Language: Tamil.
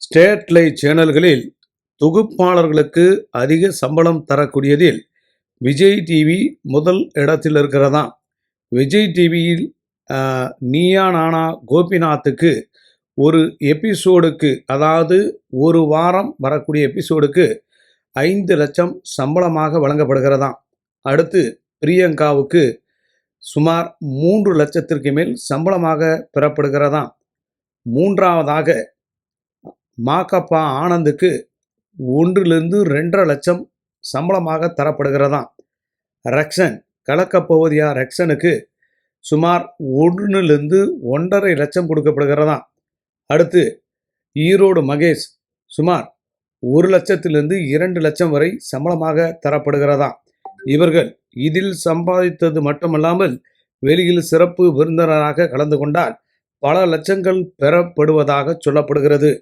ஸ்டேட் சேனல்களில் தொகுப்பாளர்களுக்கு அதிக சம்பளம் தரக்கூடியதில் விஜய் டிவி முதல் இடத்தில் இருக்கிறதாம். விஜய் டிவியில் நீயா நானா கோபிநாத்துக்கு ஒரு எபிசோடுக்கு, அதாவது ஒரு வாரம் வரக்கூடிய எபிசோடுக்கு 5 லட்சம் சம்பளமாக வழங்கப்படுகிறதாம். அடுத்து பிரியங்காவுக்கு சுமார் 3 லட்சத்திற்கு மேல் சம்பளமாக பெறப்படுகிறதாம். மூன்றாவதாக மாக்கப்பா ஆனந்துக்கு 1-2.5 லட்சம் சம்பளமாக தரப்படுகிறதாம். ரக்ஷன் கலக்கப்போவது யார் ரக்ஷனுக்கு சுமார் 1-1.5 லட்சம் கொடுக்கப்படுகிறதாம். அடுத்து ஈரோடு மகேஷ் சுமார் 1 லட்சத்திலிருந்து 2 லட்சம் வரை சம்பளமாக தரப்படுகிறதாம். இவர்கள் இதில் சம்பாதித்தது மட்டுமல்லாமல் வெளியில் சிறப்பு விருந்தினராக கலந்து கொண்டால் பல லட்சங்கள் பெறப்படுவதாக சொல்லப்படுகிறது.